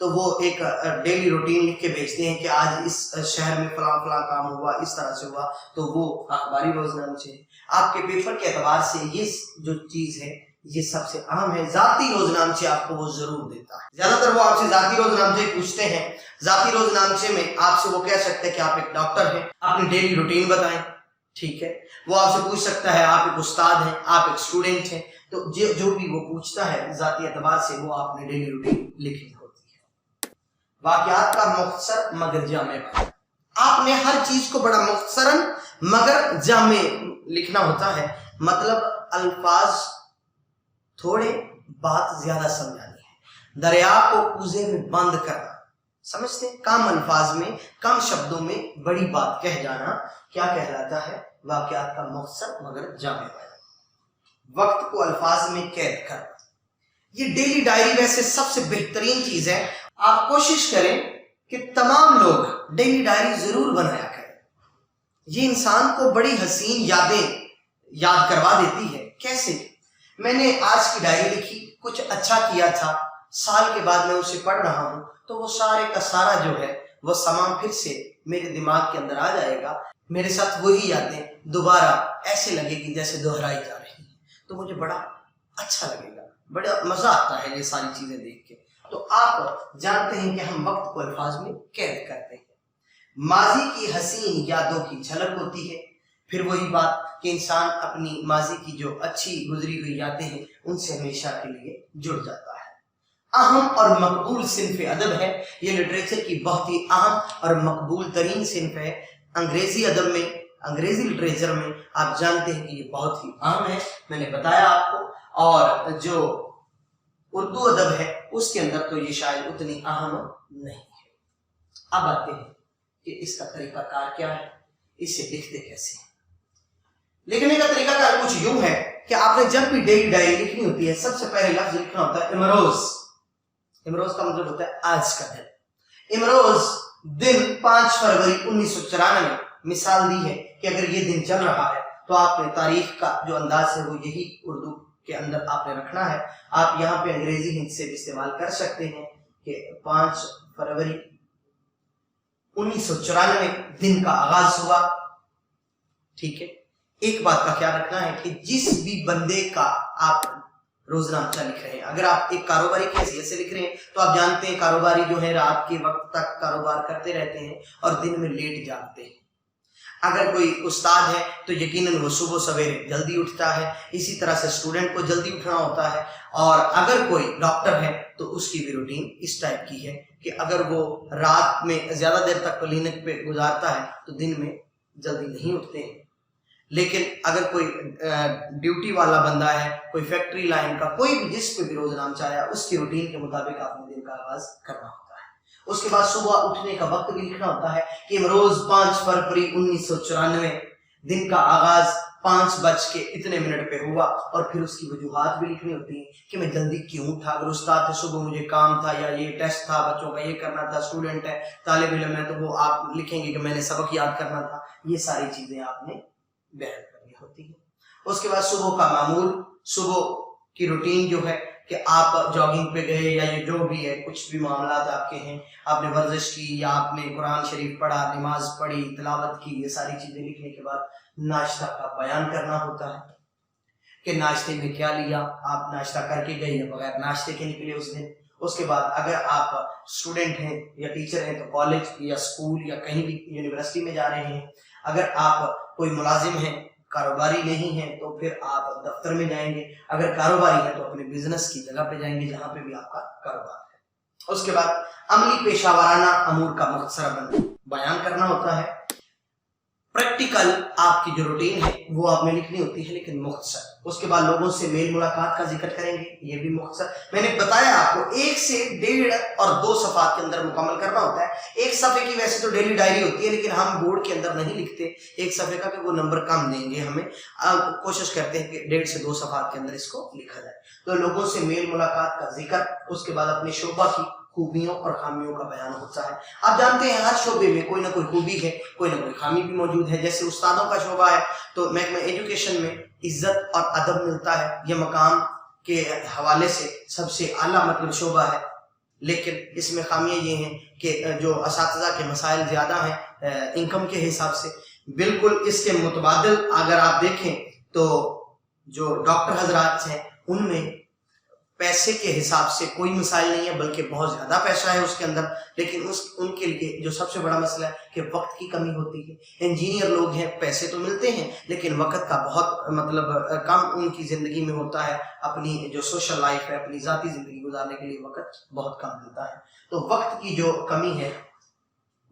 تو وہ ایک ڈیلی روٹین لکھ کے بھیجتے ہیں کہ آج اس شہر میں فلاں فلاں کام ہوا، اس طرح سے ہوا، تو وہ اخباری روزنامچے ہیں۔ آپ کے پیپر کے اعتبار سے یہ جو چیز ہے یہ سب سے اہم ہے۔ ذاتی روزنامچے آپ کو وہ ضرور دیتا ہے، زیادہ تر وہ آپ سے ذاتی روزنامچے پوچھتے ہیں۔ ذاتی روزنامچے میں آپ سے وہ کہہ سکتے ہیں کہ آپ ایک ڈاکٹر ہیں، اپنی ڈیلی روٹین بتائیں، ٹھیک ہے۔ وہ آپ سے پوچھ سکتا ہے آپ ایک استاد ہیں، آپ ایک اسٹوڈنٹ ہیں، تو جو بھی وہ پوچھتا ہے ذاتی اعتبار سے وہ آپ نے ڈیلی روٹین لکھنی ہوتی ہے۔ واقعات کا مختصر مگر جامع، آپ نے ہر چیز کو بڑا مختصراً مگر جامع لکھنا ہوتا ہے، مطلب الفاظ تھوڑے بات زیادہ سمجھانی ہے۔ دریا کو کوزے میں بند کرنا، سمجھتے ہیں؟ کم الفاظ میں، کم شبدوں میں بڑی بات کہہ جانا کیا کہلاتا ہے؟ واقعات کا مختصر مگر جامع بیان۔ وقت کو الفاظ میں قید کرنا، یہ ڈیلی ڈائری ویسے سب سے بہترین چیز ہے۔ آپ کوشش کریں کہ تمام لوگ ڈیلی ڈائری ضرور بنایا کریں، یہ انسان کو بڑی حسین یادیں یاد کروا دیتی ہے۔ کیسے؟ میں نے آج کی ڈائری لکھی، کچھ اچھا کیا تھا، سال کے بعد میں اسے پڑھ رہا ہوں تو وہ سارے کا سارا جو ہے وہ سامان پھر سے میرے دماغ کے اندر آ جائے گا، میرے ساتھ وہی یادیں دوبارہ ایسے لگے گی جیسے دہرائی جا رہی ہیں، تو مجھے بڑا اچھا لگے گا، بڑا مزہ آتا ہے یہ ساری چیزیں دیکھ کے۔ تو آپ جانتے ہیں کہ ہم وقت کو الفاظ میں قید کرتے ہیں۔ ماضی کی حسین یادوں کی جھلک ہوتی ہے، پھر وہی بات کہ انسان اپنی ماضی کی جو اچھی گزری ہوئی یادیں ہیں ان سے ہمیشہ کے لیے جڑ جاتا ہے۔ اہم اور مقبول صنف ادب ہے، یہ لٹریچر کی بہت ہی اہم اور مقبول ترین صنف ہے۔ انگریزی ادب میں، انگریزی لٹریچر میں آپ جانتے ہیں کہ یہ بہت ہی اہم ہے، میں نے بتایا آپ کو۔ اور جو اردو ادب ہے اس کے اندر تو یہ شاید اتنی اہم نہیں ہے۔ اب آتے ہیں کہ اس کا طریقہ کار کیا ہے، اسے لکھتے کیسے ہیں۔ لکھنے کا طریقہ کار کچھ یوں ہے کہ آپ نے جب بھی ڈیلی ڈائری لکھنی ہوتی ہے سب سے پہلے لفظ لکھنا ہوتا ہے امروز۔ امروز کا مطلب ہوتا ہے آج کا دن۔ امروز دن 5 فروری 1994 مثال دی ہے کہ اگر یہ دن چل رہا ہے تو آپ نے تاریخ کا جو انداز ہے وہ یہی اردو کے اندر آپ نے رکھنا ہے۔ آپ یہاں پہ انگریزی ہند سے استعمال کر سکتے ہیں کہ 5 فروری 1994 دن کا آغاز ہوا، ٹھیک ہے۔ ایک بات کا خیال رکھنا ہے کہ جس بھی بندے کا آپ روزنامہ لکھ رہے ہیں، اگر آپ ایک کاروباری کی حیثیت سے لکھ رہے ہیں تو آپ جانتے ہیں کاروباری جو ہے رات کے وقت تک کاروبار کرتے رہتے ہیں اور دن میں لیٹ جاگتے ہیں۔ اگر کوئی استاد ہے تو یقیناً وہ صبح سویرے جلدی اٹھتا ہے، اسی طرح سے اسٹوڈنٹ کو جلدی اٹھنا ہوتا ہے۔ اور اگر کوئی ڈاکٹر ہے تو اس کی بھی روٹین اس ٹائپ کی ہے کہ اگر وہ رات میں زیادہ دیر تک کلینک پہ گزارتا ہے تو دن میں جلدی نہیں اٹھتے ہیں۔ لیکن اگر کوئی ڈیوٹی والا بندہ ہے، کوئی فیکٹری لائن کا، کوئی بھی جس پہ بھی روزنامہ چاہے اس کی روٹین کے مطابق آپ نے دن کا آغاز کرنا ہوتا ہے۔ اس کے بعد صبح اٹھنے کا وقت بھی لکھنا ہوتا ہے کہ روز 5 فروری 1994 دن کا آغاز 5:02 پہ ہوا، اور پھر اس کی وجوہات بھی لکھنی ہوتی ہیں کہ میں جلدی کیوں اٹھا۔ اگر استاد تھے صبح مجھے کام تھا یا یہ ٹیسٹ تھا بچوں کا یہ کرنا تھا، اسٹوڈنٹ ہے طالب علم ہے تو وہ آپ لکھیں گے کہ میں نے سبق یاد کرنا تھا۔ یہ ساری چیزیں آپ نے بیان کرنی ہوتی ہے۔ اس کے بعد صبح کا معمول، صبح کی روٹین جو ہے کہ آپ جاگنگ پہ گئے یا یہ جو بھی ہے کچھ بھی معاملات آپ کے ہیں، آپ نے ورزش کی یا آپ نے قرآن شریف پڑھا، نماز پڑھی، تلاوت کی، یہ ساری چیزیں لکھنے کے بعد ناشتہ کا بیان کرنا ہوتا ہے کہ ناشتے میں کیا لیا، آپ ناشتہ کر کے گئے یا بغیر ناشتے کے نکلے اس دن۔ اس کے بعد اگر آپ اسٹوڈنٹ ہیں یا ٹیچر ہیں تو کالج یا اسکول یا کہیں بھی یونیورسٹی میں جا رہے ہیں۔ اگر آپ کوئی ملازم ہیں، کاروباری نہیں ہیں تو پھر آپ دفتر میں جائیں گے۔ اگر کاروباری ہیں تو اپنے بزنس کی جگہ پہ جائیں گے جہاں پہ بھی آپ کا کاروبار ہے۔ اس کے بعد عملی پیشہ ورانہ امور کا مختصر بیان کرنا ہوتا ہے۔ پریکٹیکل آپ کی جو روٹین ہے وہ آپ میں لکھنی ہوتی ہے لیکن مختصر۔ اس کے بعد لوگوں سے میل ملاقات کا ذکر کریں گے، یہ بھی مختصر۔ میں نے بتایا آپ کو 1 سے 1.5 اور 2 صفحات کے اندر مکمل کرنا ہوتا ہے۔ 1 صفحے کی ویسے تو ڈیلی ڈائری ہوتی ہے لیکن ہم بورڈ کے اندر نہیں لکھتے 1 صفحے کا کہ وہ نمبر کم دیں گے ہمیں، کوشش کرتے ہیں کہ 1.5 سے 2 صفحات کے اندر اس کو لکھا جائے۔ تو لوگوں سے میل ملاقات کا ذکر، اس کے بعد اپنے شعبہ کی خوبیوں اور خامیوں کا بیان ہوتا ہے۔ آپ جانتے ہیں ہر شعبے میں کوئی نہ کوئی خوبی ہے، کوئی نہ کوئی خامی بھی موجود ہے۔ جیسے استادوں کا شعبہ ہے تو محکمہ ایجوکیشن میں عزت اور ادب ملتا ہے، یہ مقام کے حوالے سے سب سے اعلیٰ مطلب شعبہ ہے۔ لیکن اس میں خامیاں یہ ہیں کہ جو اساتذہ کے مسائل زیادہ ہیں انکم کے حساب سے. بالکل اس کے متبادل اگر آپ دیکھیں تو جو ڈاکٹر حضرات ہیں ان میں پیسے کے حساب سے کوئی مسائل نہیں ہے، بلکہ بہت زیادہ پیسہ ہے اس کے اندر، لیکن ان کے لیے جو سب سے بڑا مسئلہ ہے کہ وقت کی کمی ہوتی ہے. انجینئر لوگ ہیں، پیسے تو ملتے ہیں لیکن وقت کا بہت کم ان کی زندگی میں ہوتا ہے. اپنی جو سوشل لائف ہے، اپنی ذاتی زندگی گزارنے کے لیے وقت بہت کم ملتا ہے. تو وقت کی جو کمی ہے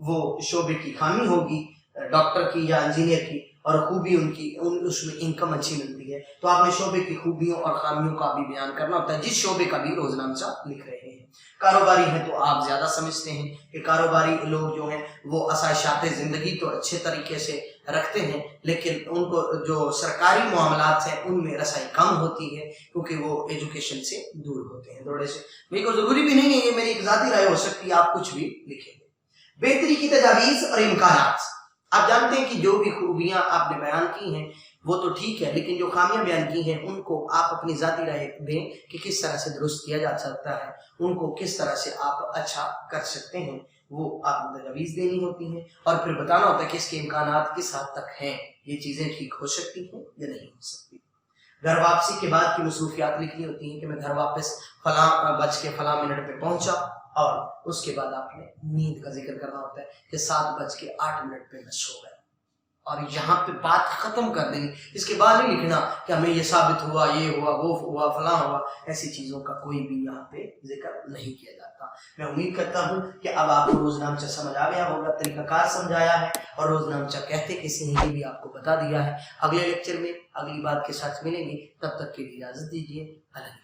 وہ شعبے کی خامی ہوگی ڈاکٹر کی یا انجینئر کی، اور خوبی ان کی اس میں انکم اچھی ملتی ہے. تو آپ نے شعبے کی خوبیوں اور خامیوں کا بھی بیان کرنا ہوتا ہے، جس شعبے کا بھی روزنامچہ لکھ رہے ہیں. کاروباری ہیں تو آپ زیادہ سمجھتے ہیں کہ کاروباری لوگ جو ہیں وہ آسائشات زندگی تو اچھے طریقے سے رکھتے ہیں، لیکن ان کو جو سرکاری معاملات ہیں ان میں رسائی کم ہوتی ہے کیونکہ وہ ایجوکیشن سے دور ہوتے ہیں تھوڑے سے. میرے کو ضروری بھی نہیں ہے، یہ میری ایک ذاتی رائے ہو سکتی ہے، آپ کچھ بھی لکھیں. بہتری کی تجاویز اور امکانات. آپ جانتے ہیں کہ جو بھی خوبیاں آپ نے بیان کی ہیں وہ تو ٹھیک ہے، لیکن جو خامیاں بیان کی ہیں ان کو آپ اپنی ذاتی رائے دیں کہ کس طرح سے درست کیا جا سکتا ہے، ان کو کس طرح سے آپ اچھا کر سکتے ہیں. وہ آپ کو تجاویز دینی ہوتی ہیں اور پھر بتانا ہوتا ہے کہ اس کے امکانات کس حد تک ہیں، یہ چیزیں ٹھیک ہو سکتی ہیں یا نہیں ہو سکتی. گھر واپسی کے بعد کی مصروفیات لکھنی ہوتی ہیں کہ میں گھر واپس فلاں بج کے فلاں منٹ پہ پہنچا، اور اس کے بعد آپ نے نیند کا ذکر کرنا ہوتا ہے کہ 7:08 پہ میں سو گیا، اور یہاں پہ بات ختم کر دیں. اس کے بعد نہیں لکھنا کہ ہمیں یہ ثابت ہوا، یہ ہوا، وہ ہوا، فلاں ہوا. ایسی چیزوں کا کوئی بھی یہاں پہ ذکر نہیں کیا جاتا. میں امید کرتا ہوں کہ اب آپ کو روزنامچہ سمجھ آ گیا ہوگا، طریقہ کار سمجھایا ہے، اور روزنامچہ کہتے کسی نے یہ بھی آپ کو بتا دیا ہے. اگلے لیکچر میں اگلی بات کے ساتھ ملیں گے، تب تک کے لیے اجازت دیجیے. اللہ